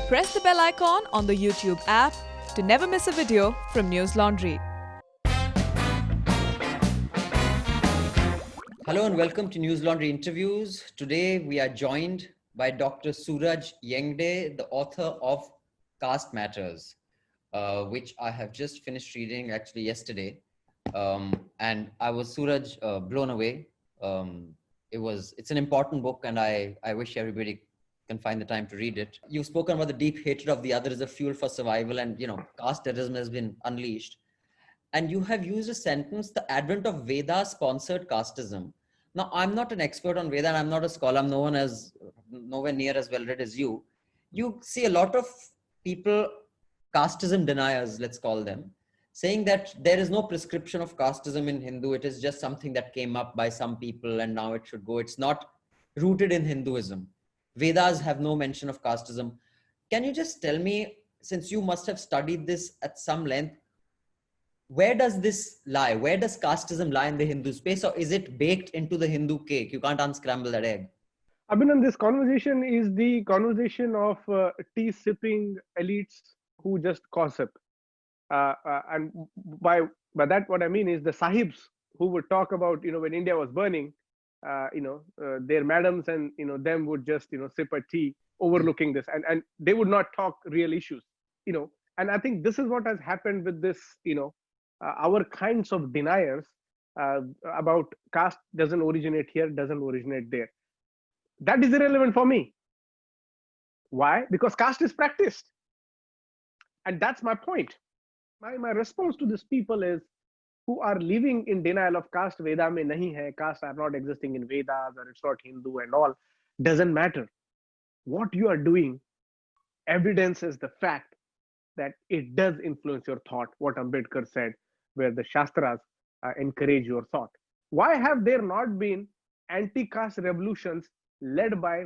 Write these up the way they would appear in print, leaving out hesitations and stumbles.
Press the bell icon on the YouTube app to never miss a video from Newslaundry. Hello and welcome to Newslaundry Interviews. Today we are joined by Dr. Suraj Yengde, the author of Caste Matters, which I have just finished reading actually yesterday. And I was, Suraj, blown away. It's an important book, and I wish everybody can find the time to read it. You've spoken about the deep hatred of the other as a fuel for survival, and casteism has been unleashed. And you have used a sentence, the advent of Veda-sponsored casteism. Now, I'm not an expert on Veda, and I'm not a scholar. I'm nowhere near as well read as you. You see a lot of people, casteism deniers, let's call them, saying that there is no prescription of casteism in Hindu. It is just something that came up by some people and now it should go. It's not rooted in Hinduism. Vedas have no mention of casteism. Can you just tell me, since you must have studied this at some length, where does this lie? Where does casteism lie in the Hindu space, or is it baked into the Hindu cake? You can't unscramble that egg. Abhinandan, this conversation is the conversation of tea-sipping elites who just gossip. And by that, what I mean is the sahibs who would talk about, when India was burning, their madams and, them would just, sip a tea overlooking this, and they would not talk real issues, and I think this is what has happened with this, our kinds of deniers about caste doesn't originate here, doesn't originate there. That is irrelevant for me. Why? Because caste is practiced. And that's my point. My response to these people is who are living in denial of caste. Veda mein nahi hai, caste are not existing in Vedas, or it's not Hindu and all. Doesn't matter. What you are doing evidences the fact that it does influence your thought, what Ambedkar said, where the Shastras encourage your thought. Why have there not been anti-caste revolutions led by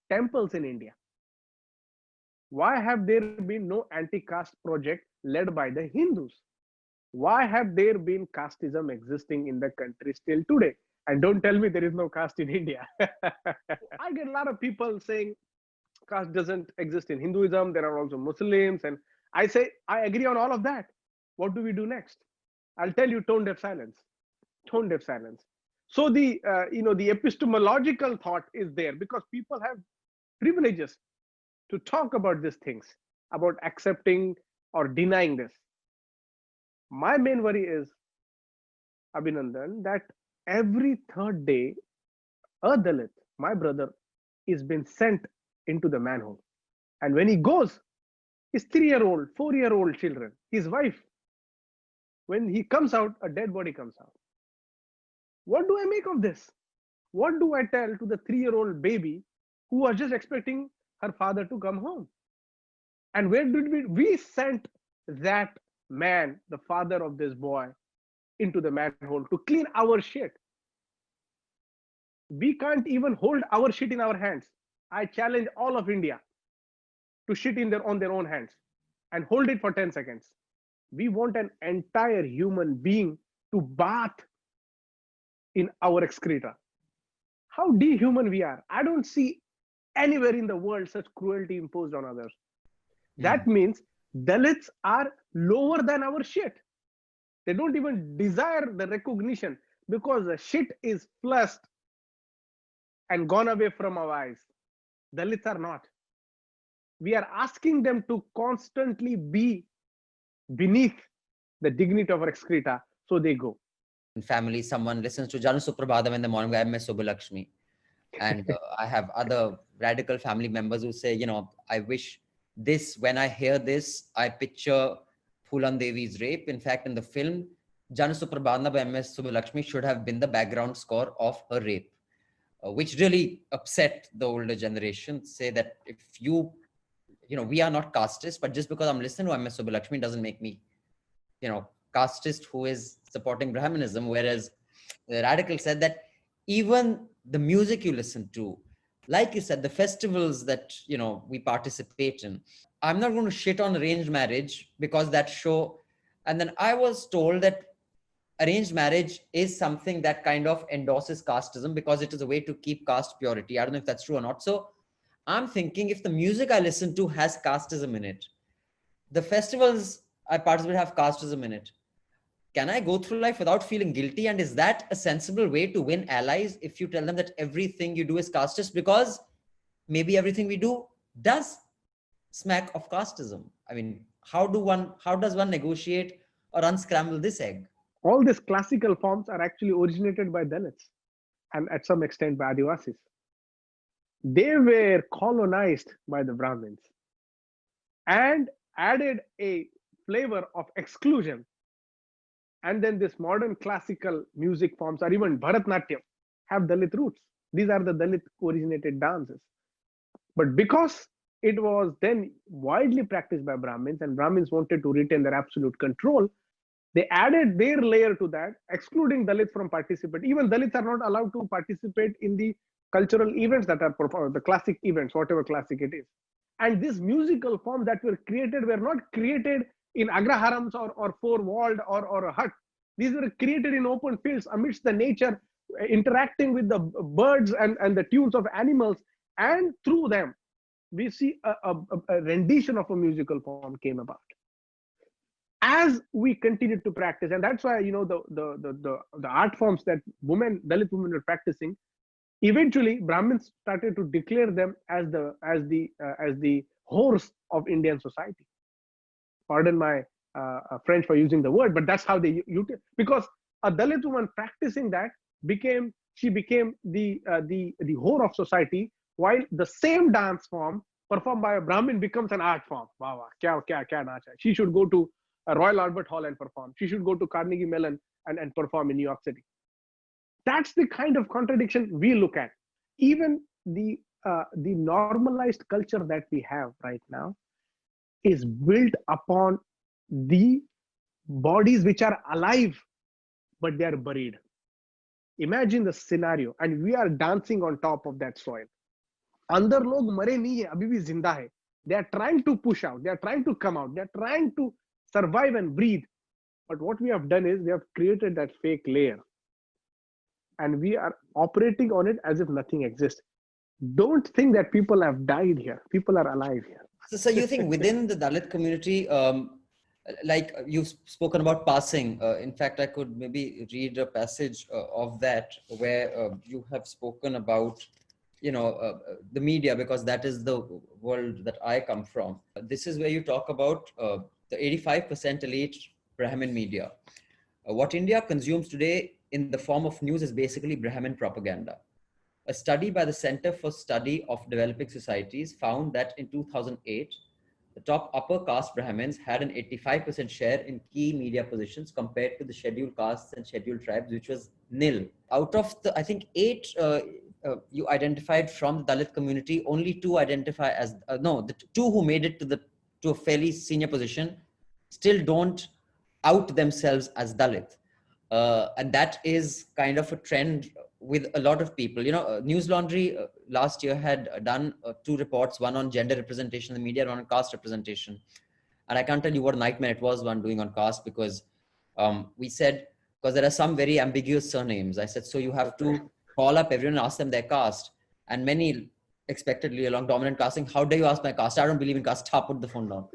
temples in India? Why have there been no anti-caste project led by the Hindus? Why have there been casteism existing in the country still today? And don't tell me there is no caste in India. I get a lot of people saying caste doesn't exist in Hinduism. There are also Muslims. And I say, I agree on all of that. What do we do next? I'll tell you, tone deaf silence. Tone deaf silence. So the epistemological thought is there because people have privileges to talk about these things, about accepting or denying this. My main worry is, Abhinandan, that every third day, a Dalit, my brother, is being sent into the manhole. And when he goes, his 3-year-old, 4-year-old children, his wife, when he comes out, a dead body comes out. What do I make of this? What do I tell to the 3-year-old baby who was just expecting her father to come home? And where did we sent that man, the father of this boy, into the manhole to clean our shit? We can't even hold our shit in our hands. I challenge all of India to shit on their own hands and hold it for 10 seconds. We want an entire human being to bath in our excreta. How dehuman we are. I don't see anywhere in the world such cruelty imposed on others. That means Dalits are lower than our shit. They don't even desire the recognition because the shit is flushed and gone away from our eyes. Dalits are not. We are asking them to constantly be beneath the dignity of our excreta, so they go. In family, someone listens to Janu Suprabhadam in the morning, I'm Subbalakshmi. And I have other radical family members who say, I wish this, when I hear this, I picture Phulan Devi's rape. In fact, in the film, Janu Suprabhadam by M.S. Subbalakshmi should have been the background score of her rape, which really upset the older generation. Say that if we are not casteist, but just because I'm listening to M.S. Subbalakshmi doesn't make me, casteist who is supporting Brahmanism. Whereas the radical said that even the music you listen to, like you said, the festivals that, we participate in, I'm not going to shit on arranged marriage because that show. And then I was told that arranged marriage is something that kind of endorses casteism because it is a way to keep caste purity. I don't know if that's true or not. So I'm thinking if the music I listen to has casteism in it, the festivals I participate have casteism in it, can I go through life without feeling guilty? And is that a sensible way to win allies if you tell them that everything you do is casteist? Because maybe everything we do does smack of casteism. I mean, how does one negotiate or unscramble this egg? All these classical forms are actually originated by Dalits and at some extent by Adivasis. They were colonized by the Brahmins and added a flavor of exclusion. And then this modern classical music forms, or even Bharatnatyam, have Dalit roots. These are the Dalit originated dances. But because it was then widely practiced by Brahmins and Brahmins wanted to retain their absolute control, they added their layer to that, excluding Dalits from participate. Even Dalits are not allowed to participate in the cultural events that are performed, the classic events, whatever classic it is. And these musical forms that were not created in agraharams or four-walled or a hut. These were created in open fields amidst the nature, interacting with the birds and the tunes of animals. And through them, we see a rendition of a musical form came about. As we continue to practice, and that's why the art forms that Dalit women were practicing, eventually Brahmins started to declare them as the horse of Indian society. Pardon my French for using the word, but that's how they because a Dalit woman practicing that became the whore of society, while the same dance form performed by a Brahmin becomes an art form. Wow, kya naach hai. She should go to a Royal Albert Hall and perform. She should go to Carnegie Mellon and perform in New York City. That's the kind of contradiction we look at. Even the normalized culture that we have right now is built upon the bodies which are alive, but they are buried. Imagine the scenario, and we are dancing on top of that soil. Andar log mare nahi hai, abhi bhi zinda hai. They are trying to push out, they are trying to come out, they are trying to survive and breathe. But what we have done is we have created that fake layer and we are operating on it as if nothing exists. Don't think that people have died here. People are alive here. So you think within the Dalit community, like you've spoken about passing. In fact, I could maybe read a passage of that where you have spoken about, the media, because that is the world that I come from. This is where you talk about the 85% elite Brahmin media. What India consumes today in the form of news is basically Brahmin propaganda. A study by the Center for Study of Developing Societies found that in 2008, the top upper caste Brahmins had an 85% share in key media positions compared to the scheduled castes and scheduled tribes, which was nil. Out of the, I think, 8 you identified from the Dalit community, only 2 identify as, the 2 who made it to a fairly senior position still don't out themselves as Dalit. And that is kind of a trend with a lot of people. Newslaundry last year had done 2 reports, one on gender representation in the media and one on caste representation. And I can't tell you what a nightmare it was one doing on caste, because we said, because there are some very ambiguous surnames. I said, so you have to call up everyone and ask them their caste. And many expectedly along dominant casting, how dare you ask my caste? I don't believe in caste. Put the phone down.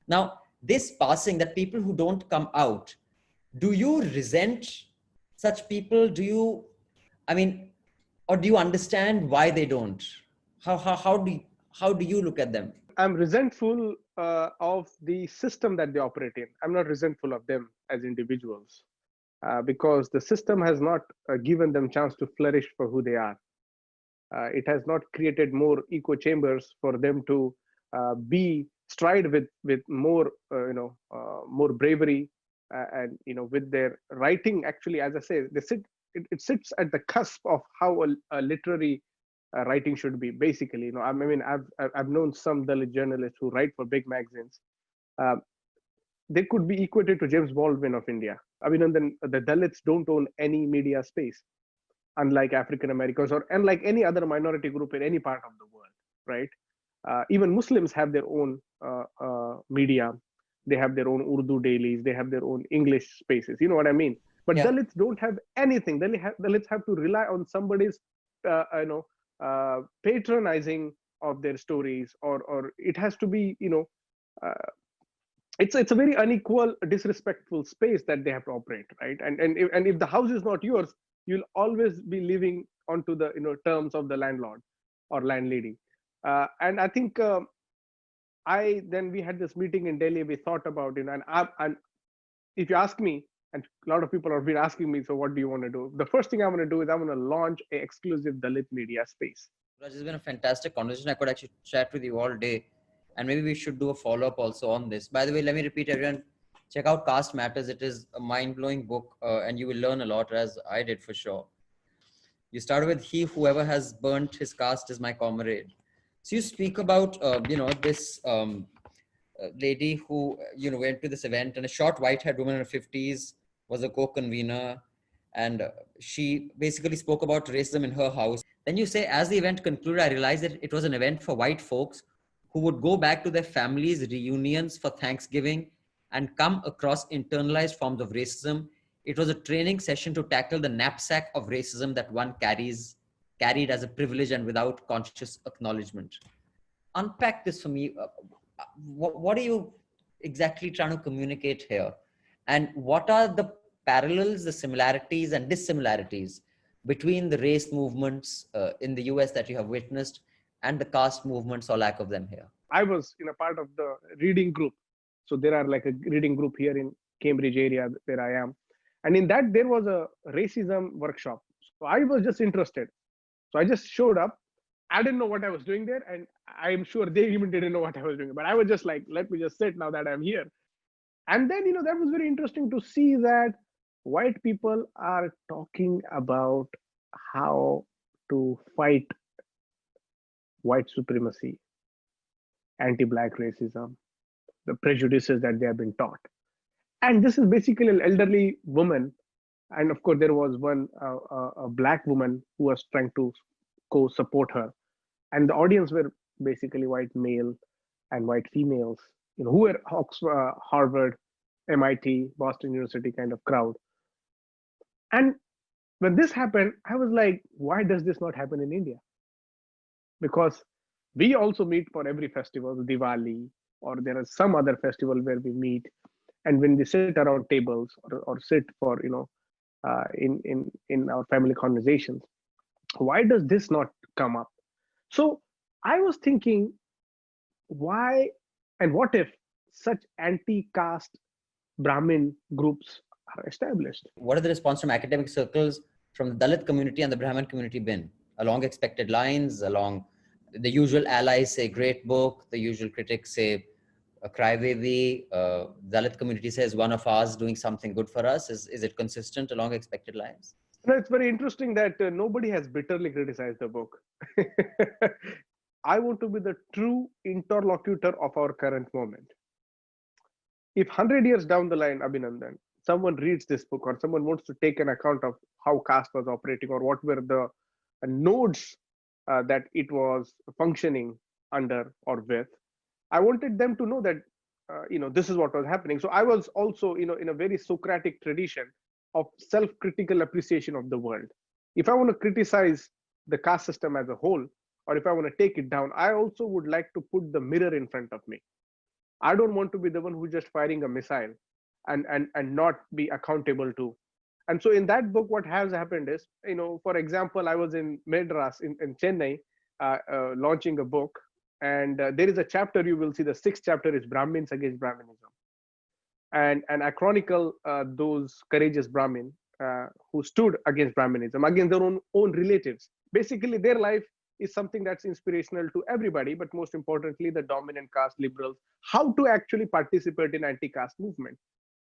Now, this passing, that people who don't come out, do you resent such people? Do you understand why they don't? How do you look at them? I'm resentful of the system that they operate in. I'm not resentful of them as individuals because the system has not given them chance to flourish for who they are. It has not created more echo chambers for them to stride with more more bravery and with their writing. Actually, as I say, it sits at the cusp of how a literary writing should be. Basically, I've known some Dalit journalists who write for big magazines. They could be equated to James Baldwin of India. Abhinandan, the Dalits don't own any media space, unlike African Americans or unlike any other minority group in any part of the world, right? Even Muslims have their own media. They have their own Urdu dailies. They have their own English spaces. You know what I mean? But yeah. Dalits don't have anything. Dalits have to rely on somebody's, patronizing of their stories, or it has to be, uh, it's a very unequal, disrespectful space that they have to operate, right? And if the house is not yours, you'll always be living onto the terms of the landlord or landlady. And I think I then we had this meeting in Delhi. We thought about it, and if you ask me, and a lot of people have been asking me, so what do you want to do? The first thing I want to do is I want to launch a exclusive Dalit media space. Raj, it's been a fantastic conversation. I could actually chat with you all day, and maybe we should do a follow-up also on this. By the way, let me repeat, everyone, check out Caste Matters. It is a mind-blowing book, and you will learn a lot, as I did for sure. You start with, whoever has burnt his caste is my comrade. So you speak about, this lady who, went to this event, and a short white-haired woman in her 50s was a co-convener, and she basically spoke about racism in her house. Then you say, as the event concluded, I realized that it was an event for white folks who would go back to their families' reunions for Thanksgiving and come across internalized forms of racism. It was a training session to tackle the knapsack of racism that one carried as a privilege and without conscious acknowledgement. Unpack this for me. What are you exactly trying to communicate here? And what are the parallels, the similarities and dissimilarities between the race movements in the US that you have witnessed and the caste movements or lack of them here? I was in a part of the reading group. So there are like a reading group here in Cambridge area where I am. And in that, there was a racism workshop. So I was just interested. So I just showed up. I didn't know what I was doing there. And I'm sure they even didn't know what I was doing. But I was just like, let me just sit now that I'm here. And then, that was very interesting to see that white people are talking about how to fight white supremacy, anti-Black racism, the prejudices that they have been taught. And this is basically an elderly woman. And of course, there was one a Black woman who was trying to co-support her. And the audience were basically white male and white females, who were Oxford, Harvard, MIT, Boston University kind of crowd. And when this happened, I was like, why does this not happen in India? Because we also meet for every festival, Diwali, or there is some other festival where we meet. And when we sit around tables or sit for, in our family conversations, why does this not come up? So I was thinking, why and what if such anti-caste Brahmin groups are established? What are the response from academic circles, from the Dalit community and the Brahmin community been? Along expected lines, along the usual allies say great book, the usual critics say a crybaby, Dalit community says one of ours doing something good for us. Is it consistent along expected lines? It's very interesting that nobody has bitterly criticized the book. I want to be the true interlocutor of our current moment. If 100 years down the line, Abhinandan, someone reads this book or someone wants to take an account of how caste was operating or what were the nodes that it was functioning under or with, I wanted them to know that, this is what was happening. So I was also, in a very Socratic tradition of self-critical appreciation of the world. If I want to criticize the caste system as a whole, or if I want to take it down, I also would like to put the mirror in front of me. I don't want to be the one who's just firing a missile and not be accountable to. And so in that book, what has happened is, for example, I was in Madras in Chennai, launching a book. And there is a chapter, you will see the 6th chapter is Brahmins against Brahminism. And I chronicle those courageous Brahmin who stood against Brahminism, against their own relatives. Basically, their life is something that's inspirational to everybody, but most importantly, the dominant caste liberals, how to actually participate in anti-caste movement.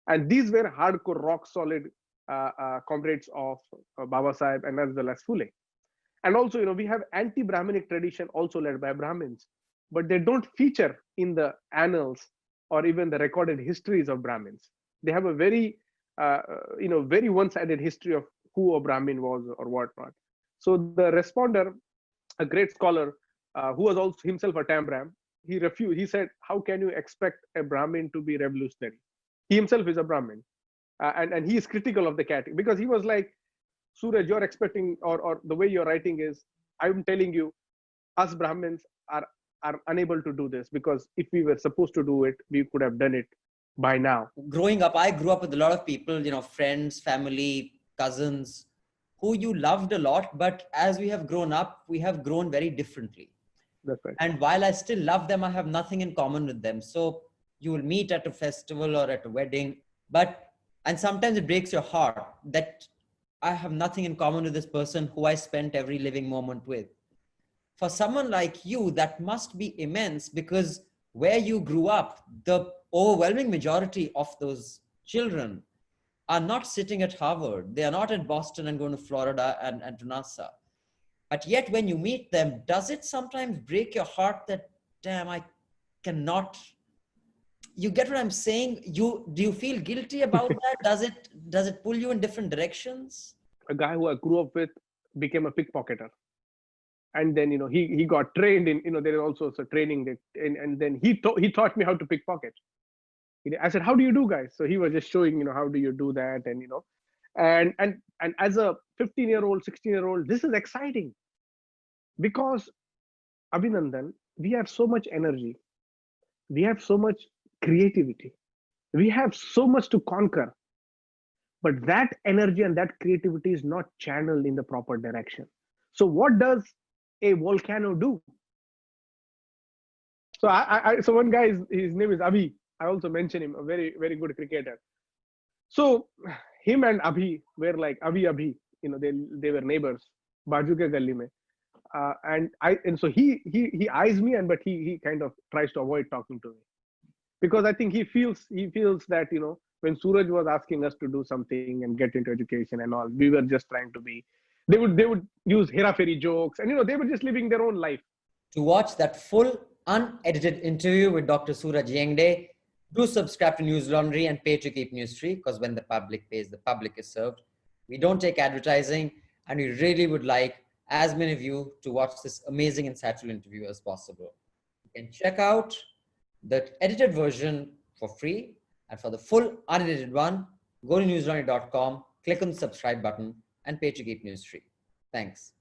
And these were hardcore, rock solid comrades of Baba Sahib and as well as Phule. And also, we have anti-Brahminic tradition also led by Brahmins, but they don't feature in the annals or even the recorded histories of Brahmins. They have a very, very one-sided history of who a Brahmin was or whatnot. So the responder, a great scholar who was also himself a Tambram, he refused. He said, how can you expect a Brahmin to be revolutionary? He himself is a Brahmin. And he is critical of the category because he was like, Suraj, you're expecting, or the way you're writing is, I'm telling you, us Brahmins are unable to do this, because if we were supposed to do it, we could have done it by now. Growing up, I grew up with a lot of people, friends, family, cousins, who you loved a lot, but as we have grown up, we have grown very differently. That's right. And while I still love them, I have nothing in common with them. So you will meet at a festival or at a wedding, and sometimes it breaks your heart that I have nothing in common with this person who I spent every living moment with. For someone like you, that must be immense, because where you grew up, the overwhelming majority of those children are not sitting at Harvard. They are not at Boston and going to Florida and to NASA. But yet when you meet them, does it sometimes break your heart that, damn, I cannot, you get what I'm saying? Do you feel guilty about that? Does it pull you in different directions? A guy who I grew up with became a pickpocketer. And then, he got trained in, there is also a training that, and then he taught me how to pickpocket. I said, how do you do, guys? So he was just showing, how do you do that? And, and as a 15-year-old, 16-year-old, this is exciting, because Abhinandan, we have so much energy. We have so much creativity. We have so much to conquer. But that energy and that creativity is not channeled in the proper direction. So what does a volcano do? So so one guy, his name is Abhi. I also mentioned him, a very, very good cricketer. So him and Abhi were like Abhi, they were neighbors, Baju ke galli mein. And so he eyes me, but he kind of tries to avoid talking to me, because I think he feels that, when Suraj was asking us to do something and get into education and all, we were just trying to be, they would use hera-fairy jokes, and they were just living their own life. To watch that full unedited interview with Dr. Suraj Yengde, do subscribe to Newslaundry and pay to keep news free, because when the public pays, the public is served. We don't take advertising, and we really would like as many of you to watch this amazing and insightful interview as possible. You can check out the edited version for free, and for the full unedited one, go to newslaundry.com, click on the subscribe button, and pay to keep news free. Thanks.